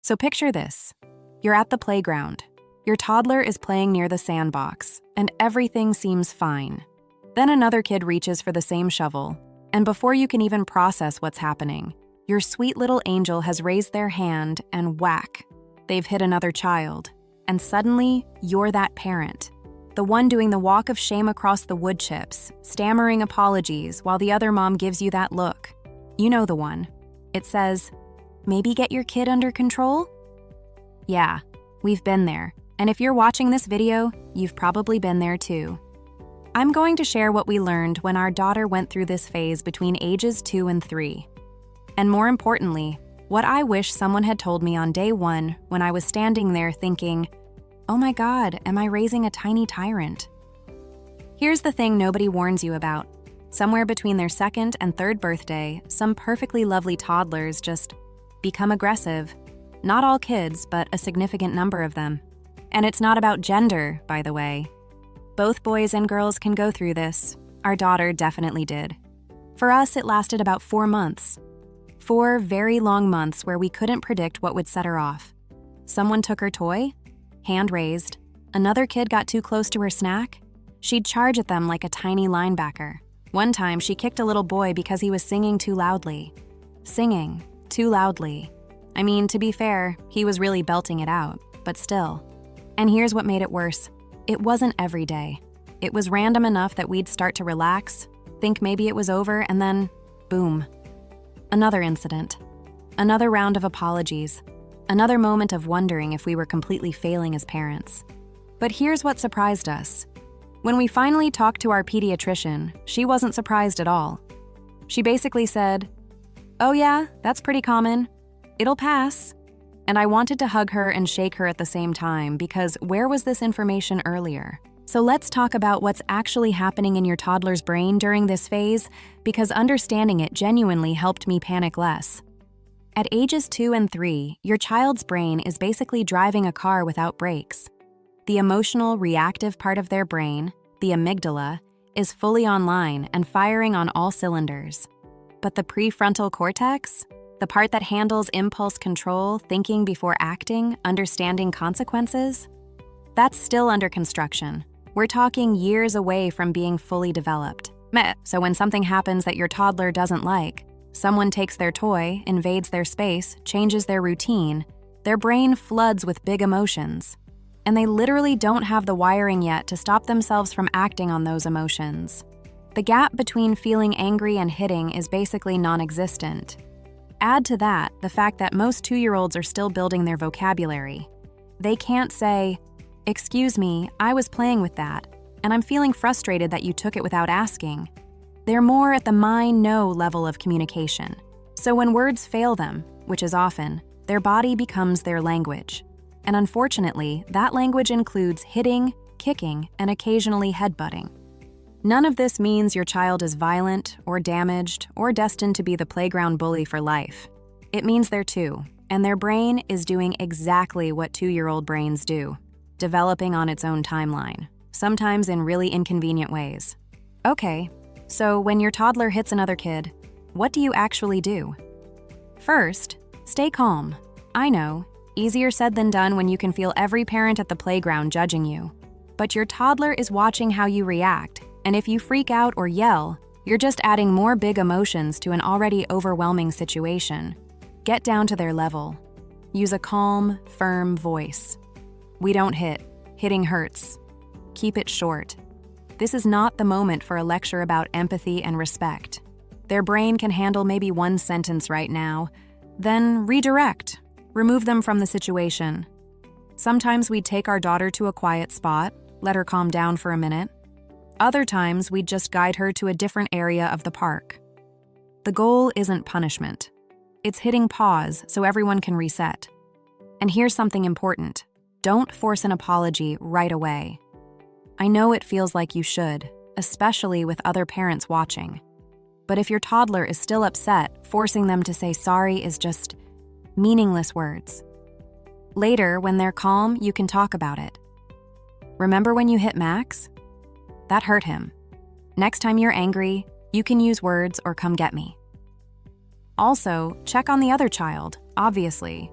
So picture this. You're at the playground. Your toddler is playing near the sandbox, and everything seems fine. Then another kid reaches for the same shovel, and before you can even process what's happening, your sweet little angel has raised their hand and whack, they've hit another child. And suddenly, you're that parent. The one doing the walk of shame across the wood chips, stammering apologies while the other mom gives you that look. You know the one. It says, "Maybe get your kid under control?" Yeah, we've been there. And if you're watching this video, you've probably been there too. I'm going to share what we learned when our daughter went through this phase between ages 2 and 3. And more importantly, what I wish someone had told me on day 1 when I was standing there thinking, oh my God, am I raising a tiny tyrant? Here's the thing nobody warns you about. Somewhere between their 2nd and 3rd birthday, some perfectly lovely toddlers just become aggressive. Not all kids, but a significant number of them. And it's not about gender, by the way. Both boys and girls can go through this. Our daughter definitely did. For us, it lasted about 4 months. 4 very long months where we couldn't predict what would set her off. Someone took her toy, hand raised. Another kid got too close to her snack. She'd charge at them like a tiny linebacker. One time, she kicked a little boy because he was singing too loudly. Singing too loudly. I mean, to be fair, he was really belting it out, but still. And here's what made it worse. It wasn't every day. It was random enough that we'd start to relax, think maybe it was over, and then, boom. Another incident. Another round of apologies. Another moment of wondering if we were completely failing as parents. But here's what surprised us. When we finally talked to our pediatrician, she wasn't surprised at all. She basically said, "Oh yeah, that's pretty common. It'll pass." And I wanted to hug her and shake her at the same time because where was this information earlier? So let's talk about what's actually happening in your toddler's brain during this phase, because understanding it genuinely helped me panic less. At ages 2 and 3, your child's brain is basically driving a car without brakes. The emotional, reactive part of their brain, the amygdala, is fully online and firing on all cylinders. But the prefrontal cortex, the part that handles impulse control, thinking before acting, understanding consequences, that's still under construction. We're talking years away from being fully developed. So when something happens that your toddler doesn't like, someone takes their toy, invades their space, changes their routine, their brain floods with big emotions. And they literally don't have the wiring yet to stop themselves from acting on those emotions. The gap between feeling angry and hitting is basically non-existent. Add to that the fact that most 2-year-olds are still building their vocabulary. They can't say, "Excuse me, I was playing with that, and I'm feeling frustrated that you took it without asking." They're more at the mind-know level of communication. So when words fail them, which is often, their body becomes their language. And unfortunately, that language includes hitting, kicking, and occasionally headbutting. None of this means your child is violent or damaged or destined to be the playground bully for life. It means they're 2, and their brain is doing exactly what 2-year-old brains do, developing on its own timeline, sometimes in really inconvenient ways. Okay, so when your toddler hits another kid, what do you actually do? First, stay calm. I know, easier said than done when you can feel every parent at the playground judging you. But your toddler is watching how you react, and if you freak out or yell, you're just adding more big emotions to an already overwhelming situation. Get down to their level. Use a calm, firm voice. We don't hit. Hitting hurts. Keep it short. This is not the moment for a lecture about empathy and respect. Their brain can handle maybe 1 sentence right now. Then redirect. Remove them from the situation. Sometimes we'd take our daughter to a quiet spot, let her calm down for a minute. Other times, we'd just guide her to a different area of the park. The goal isn't punishment. It's hitting pause so everyone can reset. And here's something important. Don't force an apology right away. I know it feels like you should, especially with other parents watching. But if your toddler is still upset, forcing them to say sorry is just meaningless words. Later, when they're calm, you can talk about it. Remember when you hit Max? That hurt him. Next time you're angry, you can use words or come get me. Also, check on the other child, obviously.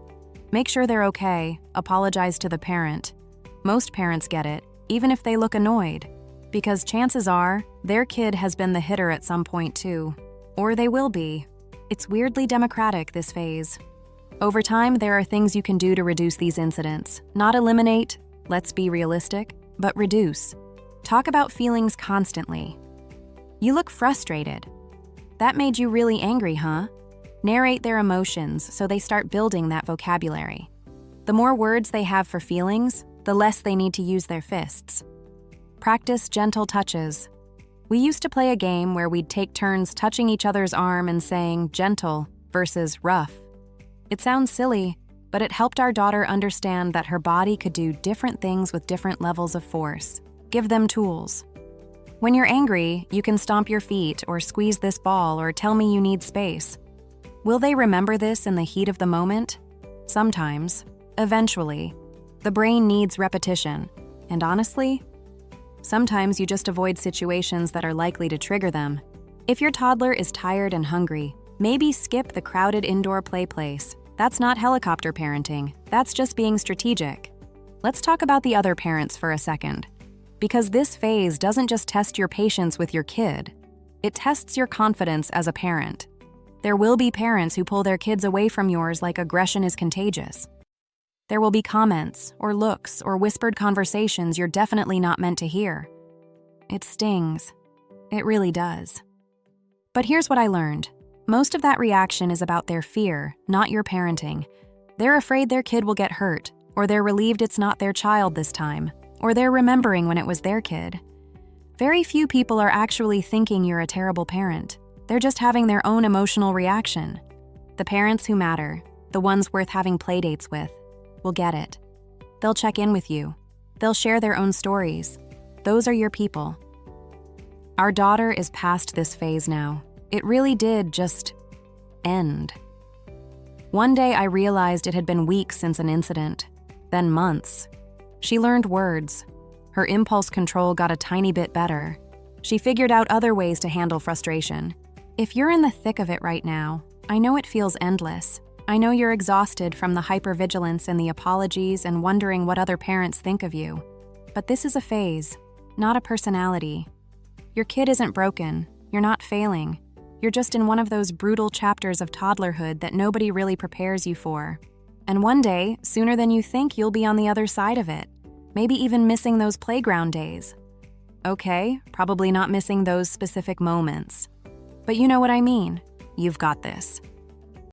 Make sure they're okay, apologize to the parent. Most parents get it, even if they look annoyed, because chances are their kid has been the hitter at some point too. Or they will be. It's weirdly democratic, this phase. Over time, there are things you can do to reduce these incidents. Not eliminate, let's be realistic, but reduce. Talk about feelings constantly. You look frustrated. That made you really angry, huh? Narrate their emotions so they start building that vocabulary. The more words they have for feelings, the less they need to use their fists. Practice gentle touches. We used to play a game where we'd take turns touching each other's arm and saying gentle versus rough. It sounds silly, but it helped our daughter understand that her body could do different things with different levels of force. Give them tools. When you're angry, you can stomp your feet or squeeze this ball or tell me you need space. Will they remember this in the heat of the moment? Sometimes. Eventually. The brain needs repetition. And honestly, sometimes you just avoid situations that are likely to trigger them. If your toddler is tired and hungry, maybe skip the crowded indoor play place. That's not helicopter parenting. That's just being strategic. Let's talk about the other parents for a second. Because this phase doesn't just test your patience with your kid, it tests your confidence as a parent. There will be parents who pull their kids away from yours like aggression is contagious. There will be comments, or looks, or whispered conversations you're definitely not meant to hear. It stings. It really does. But here's what I learned. Most of that reaction is about their fear, not your parenting. They're afraid their kid will get hurt, or they're relieved it's not their child this time, or they're remembering when it was their kid. Very few people are actually thinking you're a terrible parent. They're just having their own emotional reaction. The parents who matter, the ones worth having playdates with, will get it. They'll check in with you. They'll share their own stories. Those are your people. Our daughter is past this phase now. It really did just end. One day I realized it had been weeks since an incident, then months. She learned words. Her impulse control got a tiny bit better. She figured out other ways to handle frustration. If you're in the thick of it right now, I know it feels endless. I know you're exhausted from the hypervigilance and the apologies and wondering what other parents think of you. But this is a phase, not a personality. Your kid isn't broken. You're not failing. You're just in one of those brutal chapters of toddlerhood that nobody really prepares you for. And one day, sooner than you think, you'll be on the other side of it. Maybe even missing those playground days. Okay, probably not missing those specific moments. But you know what I mean. You've got this.